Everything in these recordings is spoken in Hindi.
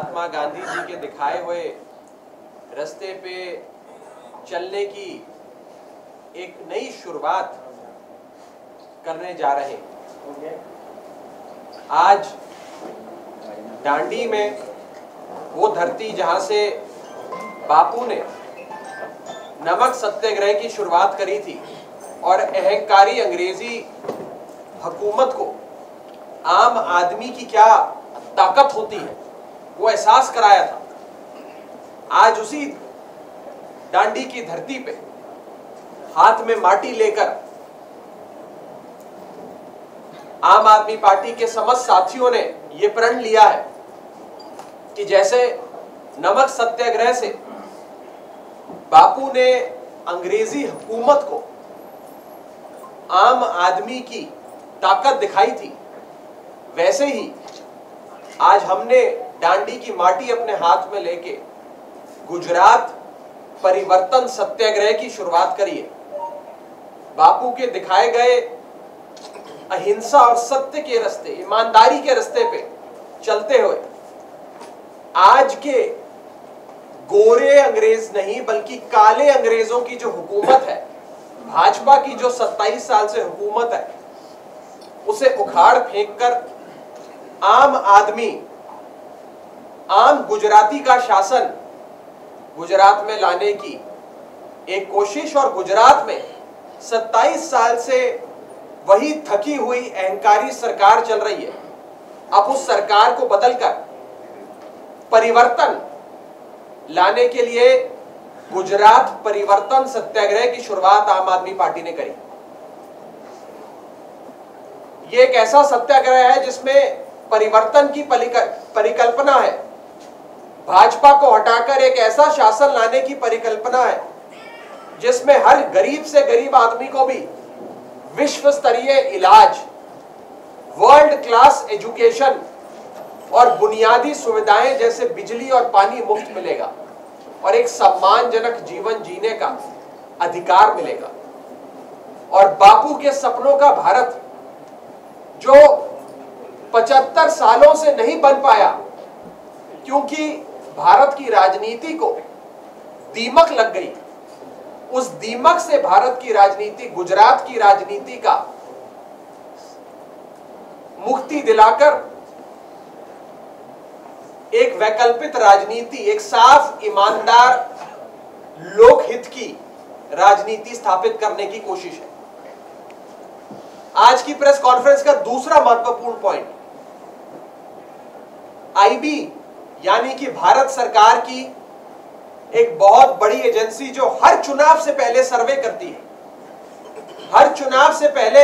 महात्मा गांधी जी के दिखाए हुए रास्ते पे चलने की एक नई शुरुआत करने जा रहे हैं। आज दांडी में वो धरती जहां से बापू ने नमक सत्याग्रह की शुरुआत करी थी और अहंकारी अंग्रेजी हुकूमत को आम आदमी की क्या ताकत होती है वो एहसास कराया था। आज उसी दांडी की धरती पे हाथ में माटी लेकर आम आदमी पार्टी के समस्त साथियों ने ये प्रण लिया है कि जैसे नमक सत्याग्रह से बापू ने अंग्रेजी हुकूमत को आम आदमी की ताकत दिखाई थी, वैसे ही आज हमने दांडी की माटी अपने हाथ में लेके गुजरात परिवर्तन सत्याग्रह की शुरुआत करी है। बापू के दिखाए गए अहिंसा और सत्य के रास्ते, ईमानदारी के रास्ते पे चलते हुए आज के गोरे अंग्रेज नहीं बल्कि काले अंग्रेजों की जो हुकूमत है, भाजपा की जो 27 साल से हुकूमत है, उसे उखाड़ फेंककर आम आदमी, आम गुजराती का शासन गुजरात में लाने की एक कोशिश और गुजरात में 27 साल से वही थकी हुई अहंकारी सरकार चल रही है। अब उस सरकार को बदलकर परिवर्तन लाने के लिए गुजरात परिवर्तन सत्याग्रह की शुरुआत आम आदमी पार्टी ने करी। ये एक ऐसा सत्याग्रह है जिसमें परिवर्तन की परिकल्पना है। भाजपा को हटाकर एक ऐसा शासन लाने की परिकल्पना है जिसमें हर गरीब से गरीब आदमी को भी विश्व स्तरीय इलाज, वर्ल्ड क्लास एजुकेशन और बुनियादी सुविधाएं जैसे बिजली और पानी मुफ्त मिलेगा और एक सम्मानजनक जीवन जीने का अधिकार मिलेगा। और बापू के सपनों का भारत जो 75 सालों से नहीं बन पाया क्योंकि भारत की राजनीति को दीमक लग गई, उस दीमक से भारत की राजनीति, गुजरात की राजनीति का मुक्ति दिलाकर एक वैकल्पिक राजनीति, एक साफ ईमानदार लोकहित की राजनीति स्थापित करने की कोशिश है। आज की प्रेस कॉन्फ्रेंस का दूसरा महत्वपूर्ण पॉइंट, आईबी यानी कि भारत सरकार की एक बहुत बड़ी एजेंसी जो हर चुनाव से पहले सर्वे करती है, हर चुनाव से पहले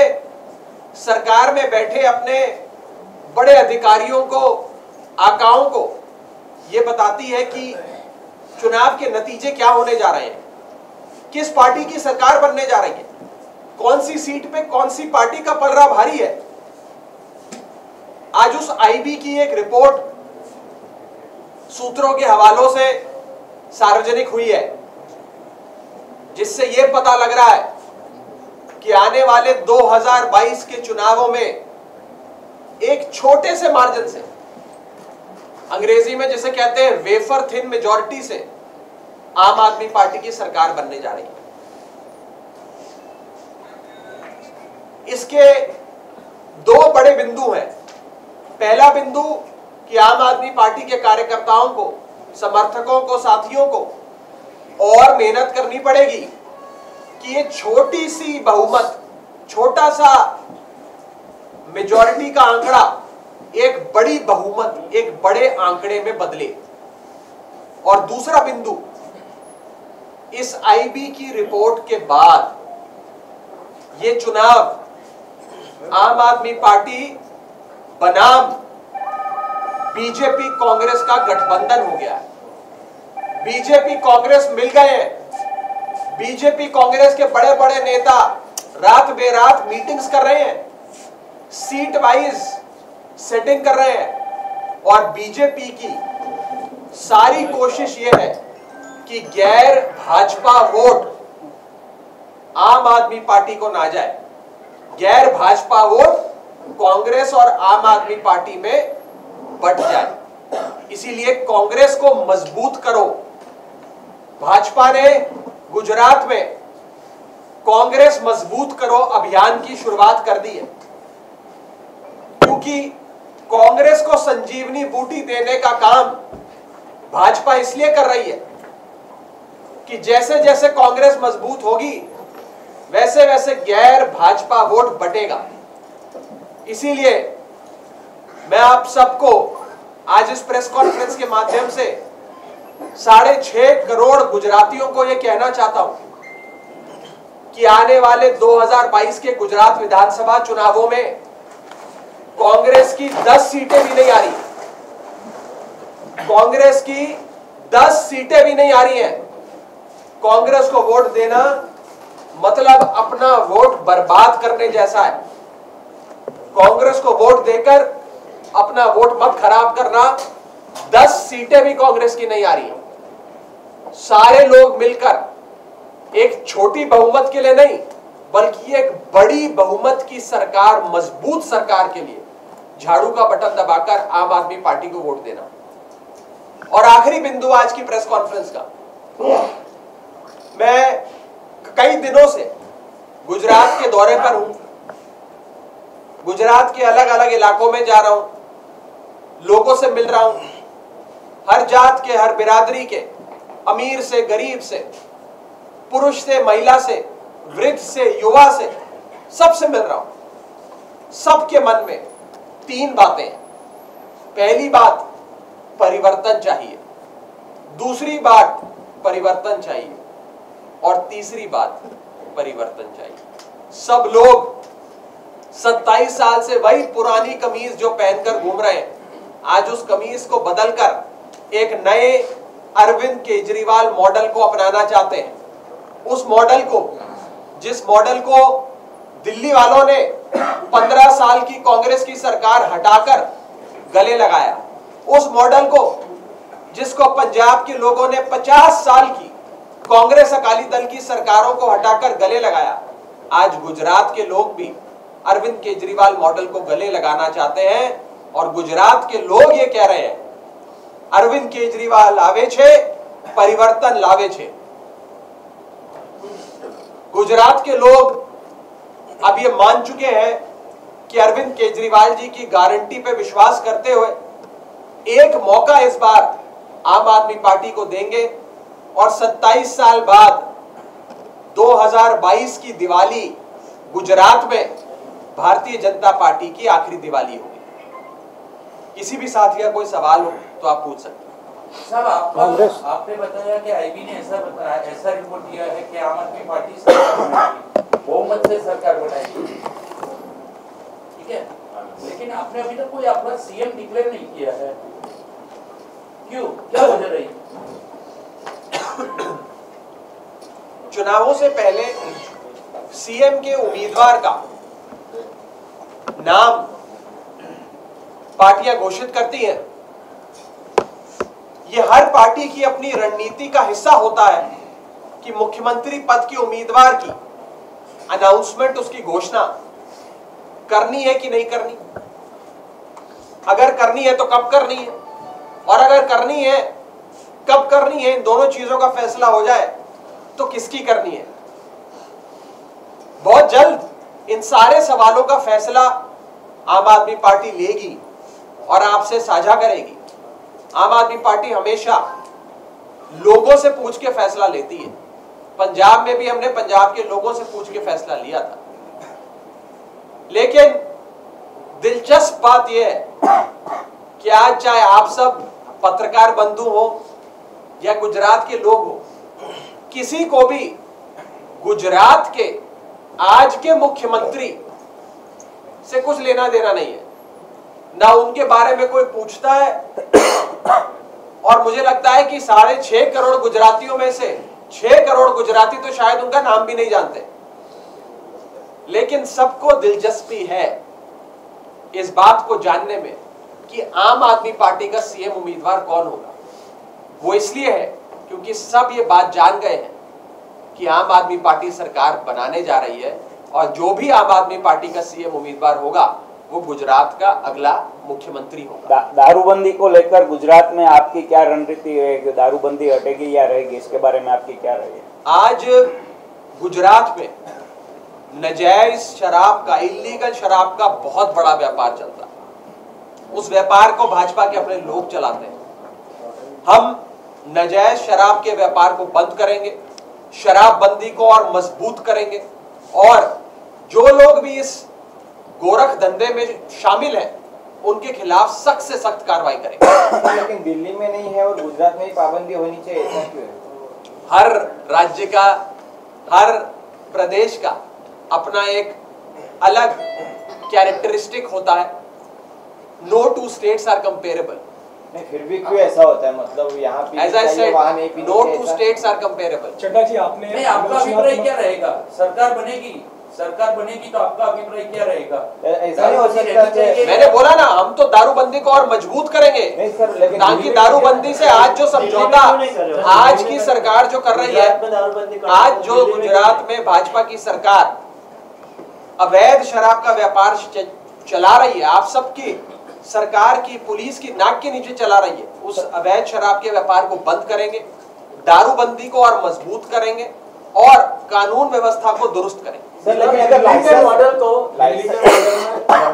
सरकार में बैठे अपने बड़े अधिकारियों को, आकाओं को यह बताती है कि चुनाव के नतीजे क्या होने जा रहे हैं, किस पार्टी की सरकार बनने जा रही है, कौन सी सीट पे कौन सी पार्टी का पलड़ा भारी है। आज उस आईबी की एक रिपोर्ट सूत्रों के हवालों से सार्वजनिक हुई है जिससे यह पता लग रहा है कि आने वाले 2022 के चुनावों में एक छोटे से मार्जिन से, अंग्रेजी में जिसे कहते हैं वेफर थिन मेजॉरिटी से, आम आदमी पार्टी की सरकार बनने जा रही है। इसके दो बड़े बिंदु हैं। पहला बिंदु कि आम आदमी पार्टी के कार्यकर्ताओं को, समर्थकों को, साथियों को और मेहनत करनी पड़ेगी कि ये छोटी सी बहुमत, छोटा सा मेजॉरिटी का आंकड़ा एक बड़ी बहुमत, एक बड़े आंकड़े में बदले। और दूसरा बिंदु, इस आईबी की रिपोर्ट के बाद ये चुनाव आम आदमी पार्टी बनाम बीजेपी कांग्रेस का गठबंधन हो गया है। बीजेपी कांग्रेस मिल गए हैं। बीजेपी कांग्रेस के बड़े बड़े नेता रात बेरात मीटिंग्स कर रहे हैं, सीट वाइज सेटिंग कर रहे हैं और बीजेपी की सारी कोशिश यह है कि गैर भाजपा वोट आम आदमी पार्टी को ना जाए, गैर भाजपा वोट कांग्रेस और आम आदमी पार्टी में बट जाए। इसीलिए कांग्रेस को मजबूत करो। भाजपा ने गुजरात में कांग्रेस मजबूत करो अभियान की शुरुआत कर दी है, क्योंकि कांग्रेस को संजीवनी बूटी देने का काम भाजपा इसलिए कर रही है कि जैसे जैसे कांग्रेस मजबूत होगी वैसे वैसे गैर भाजपा वोट बटेगा। इसीलिए मैं आप सबको आज इस प्रेस कॉन्फ्रेंस के माध्यम से 6.5 करोड़ गुजरातियों को यह कहना चाहता हूं कि आने वाले 2022 के गुजरात विधानसभा चुनावों में कांग्रेस की 10 सीटें भी नहीं आ रही, कांग्रेस की 10 सीटें भी नहीं आ रही हैं। कांग्रेस को वोट देना मतलब अपना वोट बर्बाद करने जैसा है। कांग्रेस को वोट देकर अपना वोट मत खराब करना। 10 सीटें भी कांग्रेस की नहीं आ रही हैं। सारे लोग मिलकर एक छोटी बहुमत के लिए नहीं बल्कि एक बड़ी बहुमत की सरकार, मजबूत सरकार के लिए झाड़ू का बटन दबाकर आम आदमी पार्टी को वोट देना। और आखिरी बिंदु आज की प्रेस कॉन्फ्रेंस का, मैं कई दिनों से गुजरात के दौरे पर हूं, गुजरात के अलग अलग इलाकों में जा रहा हूं, लोगों से मिल रहा हूं, हर जात के, हर बिरादरी के, अमीर से गरीब से, पुरुष से महिला से, वृद्ध से युवा से, सबसे मिल रहा हूं। सबके मन में 3 बातें हैं। पहली बात, परिवर्तन चाहिए। दूसरी बात, परिवर्तन चाहिए। और तीसरी बात, परिवर्तन चाहिए। सब लोग 27 साल से वही पुरानी कमीज जो पहनकर घूम रहे हैं, आज उस कमीज को बदलकर एक नए अरविंद केजरीवाल मॉडल को अपनाना चाहते हैं। उस मॉडल को, जिस मॉडल को दिल्ली वालों ने 15 साल की कांग्रेस की सरकार हटाकर गले लगाया, उस मॉडल को जिसको पंजाब के लोगों ने 50 साल की कांग्रेस अकाली दल की सरकारों को हटाकर गले लगाया, आज गुजरात के लोग भी अरविंद केजरीवाल मॉडल को गले लगाना चाहते हैं। और गुजरात के लोग ये कह रहे हैं, अरविंद केजरीवाल आवे छे, परिवर्तन लावे छे। गुजरात के लोग अब ये मान चुके हैं कि अरविंद केजरीवाल जी की गारंटी पे विश्वास करते हुए एक मौका इस बार आम आदमी पार्टी को देंगे और 27 साल बाद 2022 की दिवाली गुजरात में भारतीय जनता पार्टी की आखिरी दिवाली होगी। किसी भी साथी का कोई सवाल हो तो आप पूछ सकते हैं। साहब, आपने बताया कि आईबी ने ऐसा रिपोर्ट दिया है कि आम आदमी पार्टी सरकार बनाएगी, बहुमत से सरकार बनाएगी, ठीक है, लेकिन आपने अभी तक कोई अपना सीएम डिक्लेयर नहीं किया है, क्यों, क्या वजह रही? चुनावों से पहले सीएम के उम्मीदवार का नाम पार्टियां घोषित करती हैं। यह हर पार्टी की अपनी रणनीति का हिस्सा होता है कि मुख्यमंत्री पद के उम्मीदवार की अनाउंसमेंट, उसकी घोषणा करनी है कि नहीं करनी, अगर करनी है तो कब करनी है, और अगर करनी है कब करनी है, इन दोनों चीजों का फैसला हो जाए तो किसकी करनी है। बहुत जल्द इन सारे सवालों का फैसला आम आदमी पार्टी लेगी और आपसे साझा करेगी। आम आदमी पार्टी हमेशा लोगों से पूछ के फैसला लेती है। पंजाब में भी हमने पंजाब के लोगों से पूछ के फैसला लिया था। लेकिन दिलचस्प बात यह है कि आज चाहे आप सब पत्रकार बंधु हो या गुजरात के लोग हो, किसी को भी गुजरात के आज के मुख्यमंत्री से कुछ लेना देना नहीं है, ना उनके बारे में कोई पूछता है। और मुझे लगता है कि 6.5 करोड़ गुजरातियों में से 6 करोड़ गुजराती तो शायद उनका नाम भी नहीं जानते। लेकिन सबको दिलचस्पी है इस बात को जानने में कि आम आदमी पार्टी का सीएम उम्मीदवार कौन होगा। वो इसलिए है क्योंकि सब ये बात जान गए हैं कि आम आदमी पार्टी सरकार बनाने जा रही है और जो भी आम आदमी पार्टी का सीएम उम्मीदवार होगा वो गुजरात का अगला मुख्यमंत्री होगा। दारूबंदी को लेकर गुजरात में आपकी क्या रणनीति है? दारूबंदी हटेगी या रहेगी, इसके बारे में आपकी क्या राय है? आज गुजरात में नजायज शराब का, इलीगल शराब का बहुत बड़ा व्यापार चलता है। उस व्यापार को भाजपा के अपने लोग चलाते हैं। हम नजायज शराब के व्यापार को बंद करेंगे, शराबबंदी को और मजबूत करेंगे, और जो लोग भी इस गोरख धंधे में शामिल हैं उनके खिलाफ सख्त से सख्त कार्रवाई करेंगे। लेकिन दिल्ली में नहीं है और गुजरात में ही पाबंदी होनी चाहिए, ऐसा क्यों है? हर राज्य का, हर प्रदेश का अपना एक अलग कैरेक्टरिस्टिक होता है। No two states are comparable. नहीं, फिर भी क्यों ऐसा होता है? मतलब यहाँ पे वहाँ नहीं पीनी नो चाहिए, टू ऐसा? States are comparable. Chadha ji, आपने नहीं, आपका अभिप्राय क्या रहेगा? सरकार बनेगी तो आपका अभिप्राय क्या रहेगा? ऐसा नहीं हो सकता कि मैंने बोला ना, हम तो दारूबंदी को और मजबूत करेंगे, नहीं सर, लेकिन ताकि दारूबंदी से आज जो समझौता आज की सरकार जो कर रही है, आज जो गुजरात में भाजपा की सरकार अवैध शराब का व्यापार चला रही है, आप सबकी सरकार की, पुलिस की नाक के नीचे चला रही है, उस अवैध शराब के व्यापार को बंद करेंगे, दारूबंदी को और मजबूत करेंगे और कानून व्यवस्था को दुरुस्त करेंगे। सर, लेकिन अगर लाइसेंस मॉडल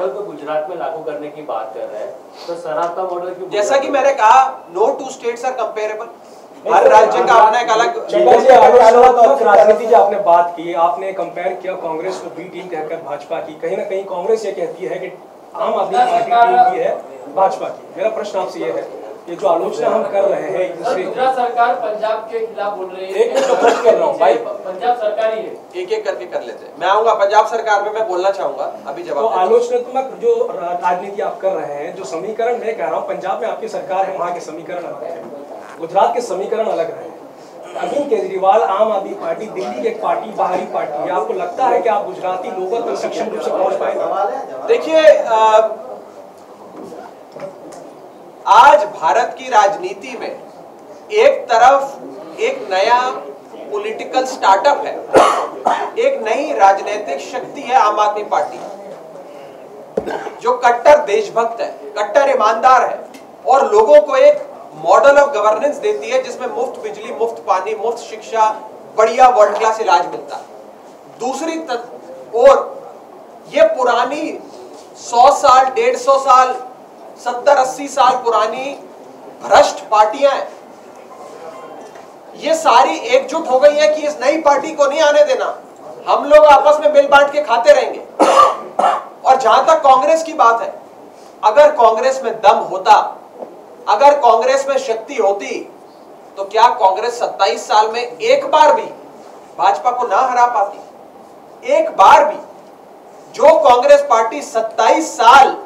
को गुजरात में लागू करने की बात कर रहे हैं, तो शराब का मॉडल क्यों? जैसा कि मैंने कहा, no two states are comparable. हर राज्य का अपना एक अलग। चड्डा जी, आलोचनात्मक राजनीति जो आपने बात की, आपने कंपेयर किया कांग्रेस को बी टीम कहकर भाजपा की। कहीं ना कहीं कांग्रेस ये कहती है कि आम आदमी पार्टी टीम भी है भाजपा की। मेरा प्रश्न आपसे ये है, ये जो आलोचना हम कर रहे हैं एक दूसरे, गुजरात सरकार पंजाब के खिलाफ बोल रही है। एक मिनट प्रश्न कर रहा हूँ भाई, पंजाब सरकार ही है। एक एक करके कर लेते हैं। मैं आऊंगा पंजाब सरकार में, मैं बोलना चाहूंगा अभी तो जवाब। आलोचनात्मक जो राजनीति आप कर रहे हैं, जो समीकरण मैं कह रहा हूँ, पंजाब में आपकी सरकार है, वहाँ के समीकरण अलग है, गुजरात के समीकरण अलग रहे। अरविंद केजरीवाल आम आदमी पार्टी दिल्ली की एक पार्टी, बाहरी पार्टी है। आपको लगता है कि आप गुजराती लोगों तक सक्षम रूप से पहुंच पाएंगे? देखिए, आज भारत की राजनीति में एक तरफ एक नया पॉलिटिकल स्टार्टअप है, एक नई राजनीतिक शक्ति है आम आदमी पार्टी, जो कट्टर देशभक्त है, कट्टर ईमानदार है और लोगों को एक मॉडल ऑफ गवर्नेंस देती है जिसमें मुफ्त बिजली, मुफ्त पानी, मुफ्त शिक्षा, बढ़िया वर्ल्ड क्लास इलाज मिलता है। दूसरी ओर ये पुरानी 100 साल, 150 साल, 70-80 साल पुरानी भ्रष्ट पार्टियां हैं, ये सारी एकजुट हो गई है कि इस नई पार्टी को नहीं आने देना, हम लोग आपस में मिल बांट के खाते रहेंगे। और जहां तक कांग्रेस की बात है, अगर कांग्रेस में दम होता, अगर कांग्रेस में शक्ति होती, तो क्या कांग्रेस 27 साल में एक बार भी भाजपा को ना हरा पाती? एक बार भी? जो कांग्रेस पार्टी 27 साल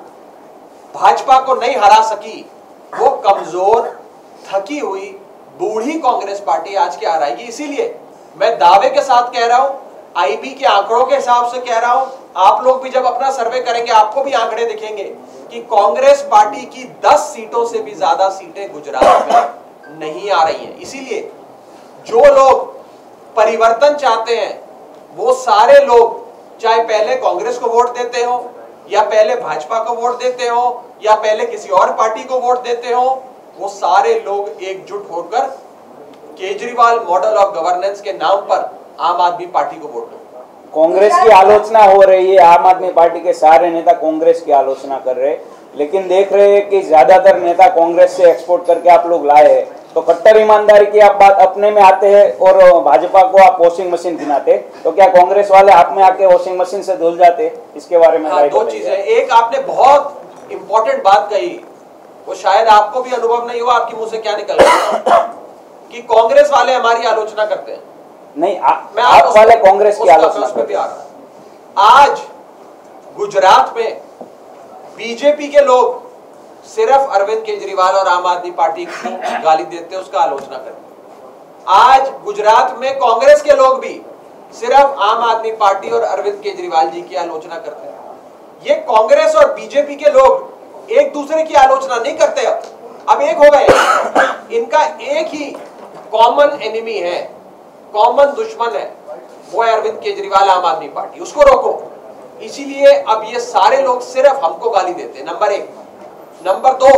भाजपा को नहीं हरा सकी, वो कमजोर, थकी हुई, बूढ़ी कांग्रेस पार्टी आज क्या हराएगी। इसीलिए मैं दावे के साथ कह रहा हूं, आईबी के आंकड़ों के हिसाब से कह रहा हूं, आप लोग भी जब अपना सर्वे करेंगे आपको भी आंकड़े दिखेंगे कि कांग्रेस पार्टी की 10 सीटों से भी ज्यादा सीटें गुजरात में नहीं आ रही हैं। इसीलिए जो लोग परिवर्तन चाहते हैं, वो सारे लोग, चाहे पहले कांग्रेस को वोट देते हो, या पहले भाजपा को वोट देते हो, या पहले किसी और पार्टी को वोट देते हो, वो सारे लोग एकजुट होकर केजरीवाल मॉडल ऑफ गवर्नेंस के नाम पर आम आदमी पार्टी को वोट दो। कांग्रेस की आलोचना हो रही है, आम आदमी पार्टी के सारे नेता कांग्रेस की आलोचना कर रहे हैं, लेकिन देख रहे हैं कि ज्यादातर नेता कांग्रेस से एक्सपोर्ट करके आप लोग लाए हैं, तो कट्टर ईमानदारी की आप बात अपने में आते हैं और भाजपा को आप वॉशिंग मशीन गिनाते, तो क्या कांग्रेस वाले आप में आके वॉशिंग मशीन से धुल जाते? इसके बारे में दो चीजें। एक, आपने बहुत इंपॉर्टेंट बात कही, वो शायद आपको भी अनुभव नहीं हुआ, आपके मुंह से क्या निकल रहा कि कांग्रेस वाले हमारी आलोचना करते हैं। नहीं, आप वाले कांग्रेस की आलोचना पे भी आ रहा। आज गुजरात में बीजेपी के लोग सिर्फ अरविंद केजरीवाल और आम आदमी पार्टी को गाली देते हैं, उसका आलोचना करते हैं। आज गुजरात में कांग्रेस के लोग भी सिर्फ आम आदमी पार्टी और अरविंद केजरीवाल जी की आलोचना करते हैं। ये कांग्रेस और बीजेपी के लोग एक दूसरे की आलोचना नहीं करते, अब एक हो गए। इनका एक ही कॉमन एनिमी है, कॉमन दुश्मन है, वो है अरविंद केजरीवाल, आम आदमी पार्टी। उसको रोको, इसीलिए अब ये सारे लोग सिर्फ हमको गाली देते हैं, नंबर 1। नंबर 2,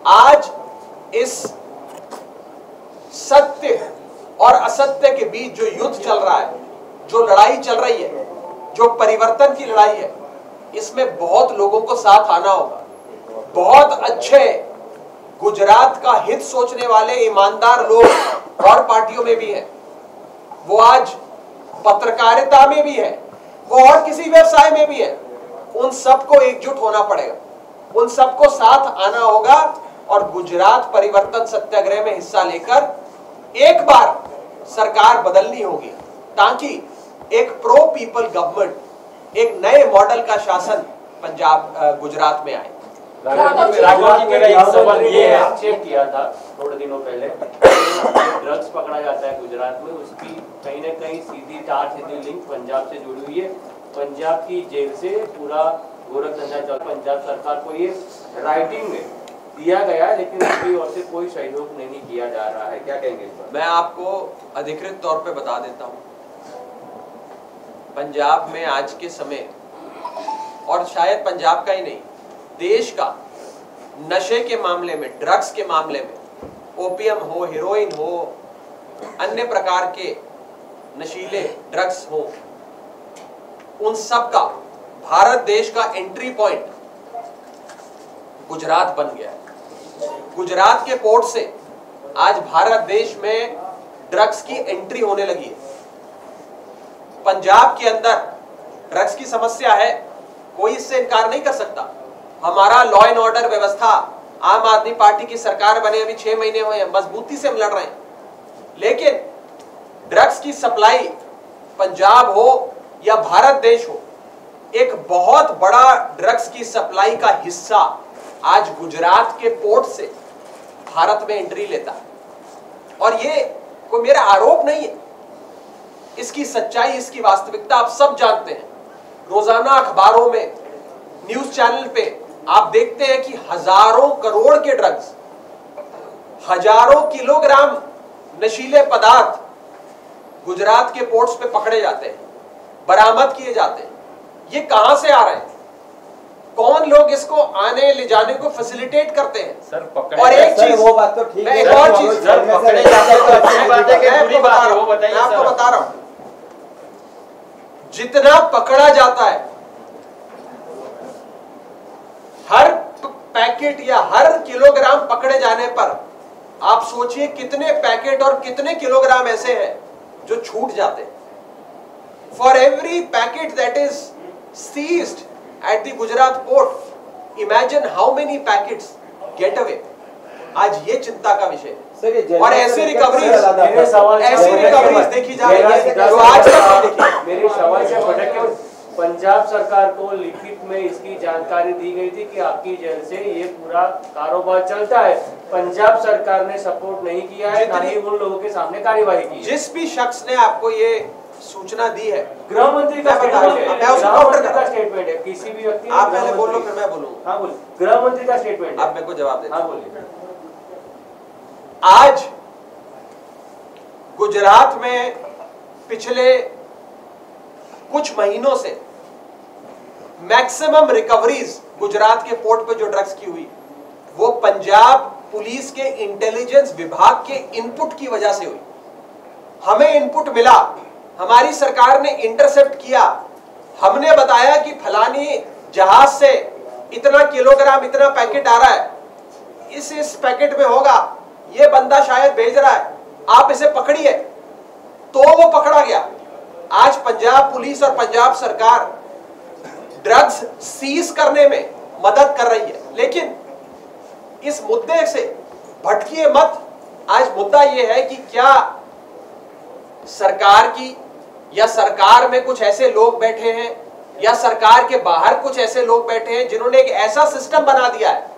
आज इस सत्य और असत्य के बीच जो युद्ध चल रहा है, जो लड़ाई चल रही है, जो परिवर्तन की लड़ाई है, इसमें बहुत लोगों को साथ आना होगा। बहुत अच्छे गुजरात का हित सोचने वाले ईमानदार लोग और पार्टियों में भी हैं, वो आज पत्रकारिता में भी है, वो और किसी व्यवसाय में भी है। उन सबको एकजुट होना पड़ेगा, उन सबको साथ आना होगा और गुजरात परिवर्तन सत्याग्रह में हिस्सा लेकर एक बार सरकार बदलनी होगी, ताकि एक प्रो पीपल गवर्नमेंट, एक नए मॉडल का शासन पंजाब गुजरात में आए। मेरा एक सवाल ये है, आक्षेप किया था थोड़े दिनों पहले, ड्रग्स पकड़ा जाता है गुजरात में, उसकी कहीं न कहीं सीधी तार सीधी लिंक पंजाब से जुड़ी हुई है। पंजाब की जेल से पूरा गोरख धंधा चल, पंजाब सरकार को ये राइटिंग में दिया गया, लेकिन उसकी ओर से कोई सहयोग नहीं किया जा रहा है, क्या कहेंगे इस पर? मैं आपको अधिकृत तौर पे बता देता हूं, पंजाब में आज के समय, और शायद पंजाब का ही नहीं, देश का नशे के मामले में, ड्रग्स के मामले में, ओपियम हो, हेरोइन हो, अन्य प्रकार के नशीले ड्रग्स हो, उन सब का भारत देश का एंट्री पॉइंट गुजरात बन गया है। गुजरात के पोर्ट से आज भारत देश में ड्रग्स की एंट्री होने लगी है। पंजाब के अंदर ड्रग्स की समस्या है, कोई इससे इनकार नहीं कर सकता। हमारा लॉ एंड ऑर्डर व्यवस्था, आम आदमी पार्टी की सरकार बने अभी 6 महीने हुए हैं, मजबूती से हम लड़ रहे हैं, लेकिन ड्रग्स की सप्लाई पंजाब हो या भारत देश हो, एक बहुत बड़ा ड्रग्स की सप्लाई का हिस्सा आज गुजरात के पोर्ट से भारत में एंट्री लेता है। और ये कोई मेरा आरोप नहीं है, इसकी सच्चाई, इसकी वास्तविकता आप सब जानते हैं। रोजाना अखबारों में, न्यूज चैनल पे आप देखते हैं कि हजारों करोड़ के ड्रग्स, हजारों किलोग्राम नशीले पदार्थ गुजरात के पोर्ट्स पे पकड़े जाते हैं, बरामद किए जाते हैं। ये कहां से आ रहे हैं? कौन लोग इसको आने ले जाने को फैसिलिटेट करते हैं? सर पकड़े, और एक चीज, वो बात तो ठीक है, एक और चीज, सर पकड़े जाते तो अच्छी बात है कि बुरी बात है, वो बताइए। मैं आपको बता रहा हूं, जितना पकड़ा जाता है, हर पैकेट या हर किलोग्राम पकड़े जाने पर आप सोचिए कितने पैकेट और कितने किलोग्राम ऐसे हैं जो छूट जाते हैं। For every packet that is seized at the Gujarat port, imagine how many packets get away. आज ये चिंता का विषय है, और ऐसी रिकवरीज देखी जा रही है जो आज तक देखी। मेरे सवाल से भटक के, पंजाब सरकार को लिखित में इसकी जानकारी दी गई थी कि आपकी जेल से ये पूरा कारोबार चलता है, पंजाब सरकार ने सपोर्ट नहीं किया है, ना ही उन लोगों के सामने कार्यवाही की है। जिस भी शख्स ने आपको ये सूचना दी है, गृह मंत्री का स्टेटमेंट है, किसी भी व्यक्ति, आप पहले बोलो फिर मैं बोलूंगा। हाँ बोलिए, गृह मंत्री का स्टेटमेंट है, आप मेरे को जवाब दें। हाँ बोलिए। आज गुजरात में पिछले कुछ महीनों से मैक्सिमम रिकवरीज गुजरात के पोर्ट पे जो ड्रग्स की हुई, वो पंजाब पुलिस के इंटेलिजेंस विभाग के इनपुट की वजह से हुई। हमें इनपुट मिला, हमारी सरकार ने इंटरसेप्ट किया, हमने बताया कि फलानी जहाज से इतना किलोग्राम, इतना पैकेट आ रहा है, इस पैकेट में होगा, ये बंदा शायद भेज रहा है, आप इसे पकड़िए, तो वो पकड़ा गया। आज पंजाब पुलिस और पंजाब सरकार ड्रग्स सीज करने में मदद कर रही है, लेकिन इस मुद्दे से भटकिए मत। आज मुद्दा यह है कि क्या सरकार की, या सरकार में कुछ ऐसे लोग बैठे हैं, या सरकार के बाहर कुछ ऐसे लोग बैठे हैं जिन्होंने एक ऐसा सिस्टम बना दिया है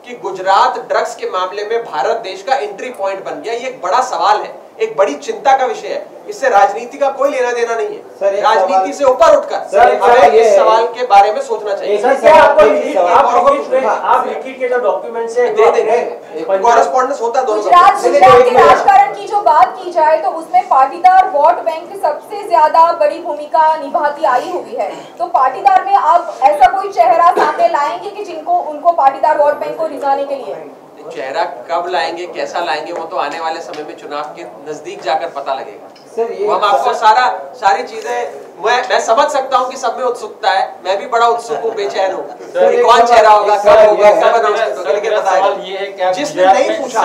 कि गुजरात ड्रग्स के मामले में भारत देश का एंट्री पॉइंट बन गया। ये एक बड़ा सवाल है, एक बड़ी चिंता का विषय है। इससे राजनीति का कोई लेना देना नहीं है। राजनीति से ऊपर उठकर हमें इस सवाल के बारे में सोचना चाहिए। आप लिखित के जो डॉक्यूमेंट से दे देंगे, कॉरेस्पॉन्डेंस होता है दोनों। गुजरात के राजकारण की जो बात बात की जाए तो उसमें पाटीदार वोट बैंक सबसे ज्यादा बड़ी भूमिका निभाती आई हुई है। तो पाटीदार में आप ऐसा कोई चेहरा सामने लाएंगे कि जिनको उनको पाटीदार वोट बैंक को रिझाने के लिए? चेहरा कब लाएंगे, कैसा लाएंगे, वो तो आने वाले समय में चुनाव के नजदीक जाकर पता लगेगा। हम आपको सारी चीजें मैं समझ सकता हूँ कि सब में उत्सुकता है, मैं भी बड़ा उत्सुक हूँ, बेचैन हूँ कि कौन चेहरा होगा, कब होगा, कब अनाउंसमेंट होगा, लेकिन बताएगा। जिसने नहीं पूछा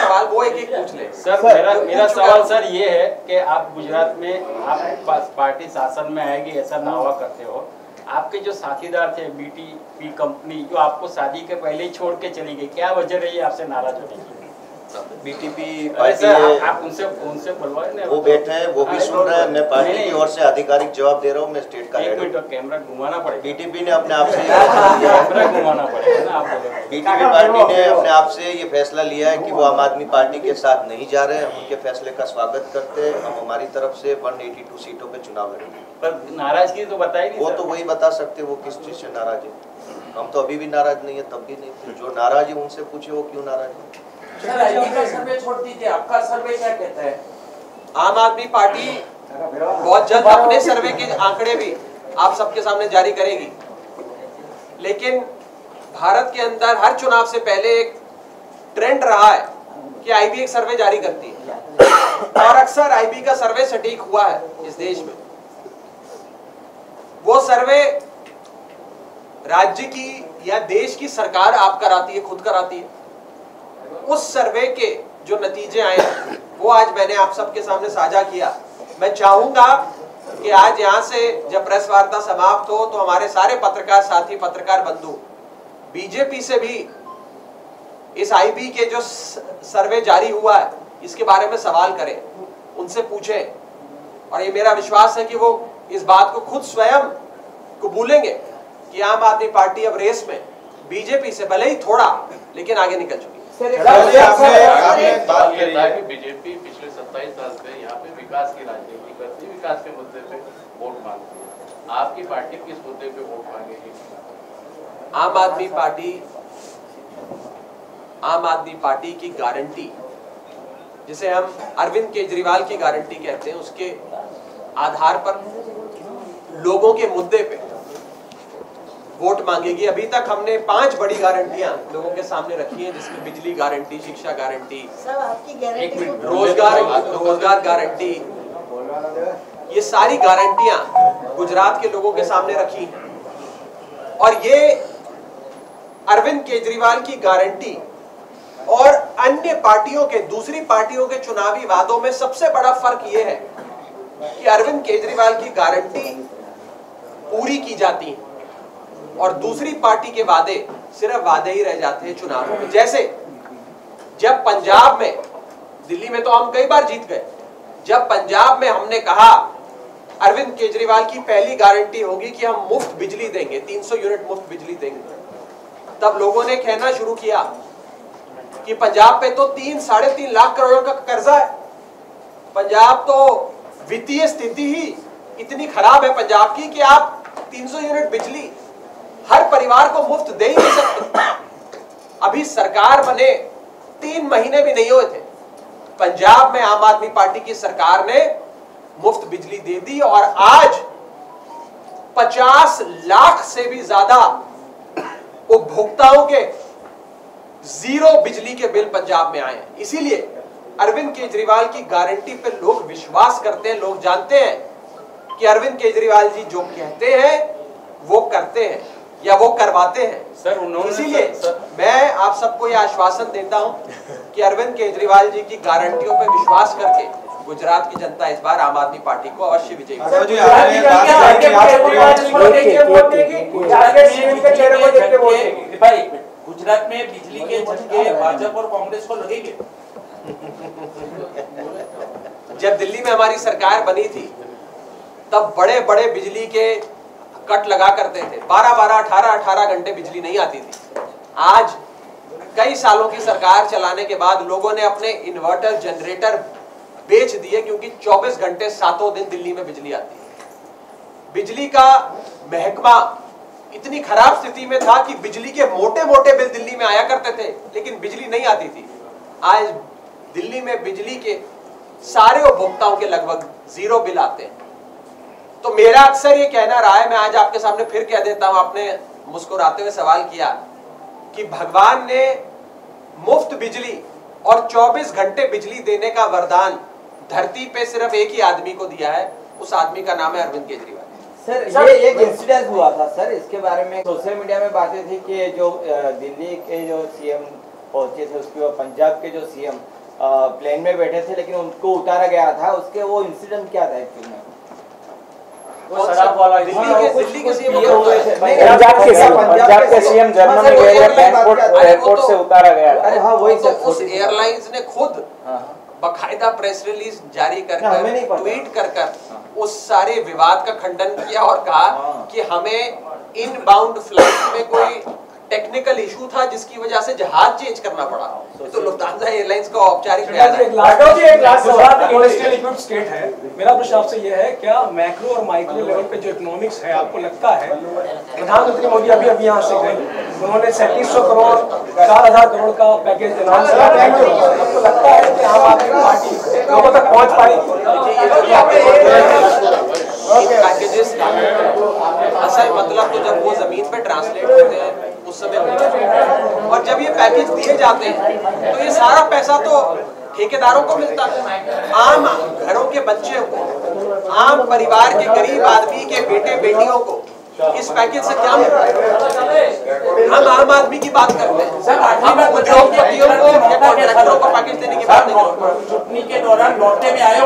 सवाल वो एक पूछ ले। सर मेरा सवाल सर ये है कि आप गुजरात में आप पार्टी शासन में आएगी ऐसा दावा करते हो, आपके जो साथीदार थे बीटीपी कंपनी जो आपको शादी के पहले ही छोड़ के चली गई, क्या वजह रही है आपसे नाराज होने की? बीटीपी पार्टी आप उनसे बुलवाए ना, वो बैठे हैं, वो भी सुन रहे हैं। मैं पार्टी की ओर से आधिकारिक जवाब दे रहा हूँ, मैं स्टेट का हेड हूँ। कैमरा घुमाना पड़ेगा। बीटीपी ने अपने आप से कैमरा घुमाना पड़ेगा ना आप। बीटीपी पार्टी ने अपने आप से ये फैसला लिया है कि वो आम आदमी पार्टी के साथ नहीं जा रहे हैं। उनके फैसले का स्वागत करते हैं। हम हमारी तरफ से 182 सीटों पे चुनाव लड़ेंगे। पर नाराजगी तो बताई नहीं। वो तो वही बता सकते वो किस चीज से नाराज है। हम तो अभी भी नाराज नहीं है, तब भी नहीं थे। जो नाराज है उनसे पूछे वो क्यों नाराज है। सर आईबी का सर्वे छोड़ दीजिए, आपका सर्वे क्या कहता है? आम आदमी पार्टी बहुत जल्द अपने सर्वे के आंकड़े भी आप सबके सामने जारी करेगी, लेकिन भारत के अंदर हर चुनाव से पहले एक ट्रेंड रहा है कि आईबी एक सर्वे जारी करती है और अक्सर आईबी का सर्वे सटीक हुआ है इस देश में। वो सर्वे राज्य की या देश की सरकार आप कराती है, खुद कराती है। उस सर्वे के जो नतीजे आए वो आज मैंने आप सबके सामने साझा किया। मैं चाहूंगा कि आज यहाँ से जब प्रेस वार्ता समाप्त हो तो हमारे सारे पत्रकार साथी, पत्रकार बंधु बीजेपी से भी इस आईबी के जो सर्वे जारी हुआ है इसके बारे में सवाल करें, उनसे पूछें। और ये मेरा विश्वास है कि वो इस बात को खुद स्वयं कबूलेंगे कि आम आदमी पार्टी अब रेस में बीजेपी से भले ही थोड़ा लेकिन आगे निकल चुकी है। बीजेपी पिछले 27 साल से यहाँ पे विकास की राजनीति करती है, विकास के मुद्दे पे वोट मांगती है। आपकी पार्टी किस मुद्दे पे वोट मांगेगी? आम आदमी पार्टी की गारंटी, जिसे हम अरविंद केजरीवाल की गारंटी कहते हैं, उसके आधार पर लोगों के मुद्दे पे वोट मांगेगी। अभी तक हमने 5 बड़ी गारंटियां लोगों के सामने रखी हैं, जिसमें बिजली गारंटी, शिक्षा गारंटी, रोजगार गारंटी, ये सारी गारंटियां गुजरात के लोगों के सामने रखी हैं। और ये अरविंद केजरीवाल की गारंटी और अन्य पार्टियों के, दूसरी पार्टियों के चुनावी वादों में सबसे बड़ा फर्क ये है कि अरविंद केजरीवाल की गारंटी पूरी की जाती है और दूसरी पार्टी के वादे सिर्फ वादे ही रह जाते हैं चुनावों में। जैसे जब पंजाब में, दिल्ली में तो हम कई बार जीत गए, जब पंजाब में हमने कहा अरविंद केजरीवाल की पहली गारंटी होगी कि हम मुफ्त बिजली देंगे, 300 यूनिट मुफ्त बिजली देंगे, तब लोगों ने कहना शुरू किया कि पंजाब पे तो 3-3.5 लाख करोड़ का कर्जा है, पंजाब तो वित्तीय स्थिति ही इतनी खराब है पंजाब की कि आप 300 यूनिट बिजली हर परिवार को मुफ्त दे ही नहीं सकते। अभी सरकार बने 3 महीने भी नहीं हुए थे, पंजाब में आम आदमी पार्टी की सरकार ने मुफ्त बिजली दे दी और आज 50 लाख से भी ज्यादा उपभोक्ताओं के 0 बिजली के बिल पंजाब में आए हैं। इसीलिए अरविंद केजरीवाल की गारंटी पे लोग विश्वास करते हैं, लोग जानते हैं कि अरविंद केजरीवाल जी जो कहते हैं वो करते हैं या वो करवाते हैं। सर उन्होंने, इसीलिए मैं आप सबको यह आश्वासन देता हूं कि अरविंद केजरीवाल जी की गारंटियों पर विश्वास करके गुजरात की जनता इस बार आम आदमी पार्टी को अवश्य विजयी भाई गुजरात में बिजली के झटके भाजपा और कांग्रेस को लगेंगे। जब दिल्ली में हमारी सरकार बनी थी तब बड़े बड़े बिजली के कट लगा करते थे, 12-12, 18-18 घंटे बिजली नहीं आती थी। आज कई सालों की सरकार चलाने के बाद लोगों ने अपने इन्वर्टर, जनरेटर बेच दिए क्योंकि 24 घंटे 7 दिन दिल्ली में बिजली आती है। बिजली का महकमा इतनी खराब स्थिति में था कि बिजली के मोटे मोटे बिल दिल्ली में आया करते थे लेकिन बिजली नहीं आती थी। आज दिल्ली में बिजली के सारे उपभोक्ताओं के लगभग 0 बिल आते हैं। तो मेरा अक्सर ये कहना रहा है, मैं आज आपके सामने फिर कह देता हूं, आपने मुस्कुराते हुए सवाल किया कि भगवान ने मुफ्त बिजली और 24 घंटे बिजली देने का वरदान धरती पे सिर्फ एक ही आदमी को दिया है, उस आदमी का नाम है अरविंद केजरीवाल। सर, ये एक इंसिडेंट हुआ था सर, इसके बारे में सोशल मीडिया में बातें थी कि जो दिल्ली के जो सीएम पहुंचे थे, उसके बाद पंजाब के जो सीएम प्लेन में बैठे थे लेकिन उनको उतारा गया था, उसके वो इंसिडेंट क्या था एक्चुअली में? वो शराब वाला दिल्ली के सीएम पंजाब के सीएम जर्मनी गए एयरपोर्ट से उतारा गया। अरे हाँ, वही तो उस एयरलाइंस ने खुद बाकायदा प्रेस रिलीज जारी कर ट्वीट कर उस सारे विवाद का खंडन किया और कहा कि हमें इनबाउंड फ्लाइट में कोई टेक्निकल इशू था जिसकी वजह से जहाज चेंज करना पड़ा। तो लुफ्तांसा एयरलाइंस का औपचारिक बयान है। इंडस्ट्रियल इक्विप्ड स्टेट है। मेरा प्रश्न आपसे ये है, क्या मैक्रो और माइक्रो लेवल पे जो इकोनॉमिक्स है, आपको लगता है प्रधानमंत्री मोदी अभी यहाँ से गए, उन्होंने 3700 करोड़ 4000 करोड़ का पैकेज अनाउंस किया, आपको लगता है कि आम आदमी पार्टी लोगों तक पहुँच पाएगी? पैकेजेस असल मतलब तो जब वो जमीन पे ट्रांसलेट होते हैं उस समय, और जब ये पैकेज दिए जाते हैं तो ये सारा पैसा तो ठेकेदारों को मिलता है, आम घरों के बच्चे को, आम परिवार के गरीब आदमी के बेटे बेटियों को इस पैकेज से क्या मिल रहा है? हम आम आदमी की बात करते हैं, हम उद्योगपतियों को या कॉन्ट्रैक्टरों को पैकेज देने की बात नहीं करते। छुट्टी के दौरान लौटने में आए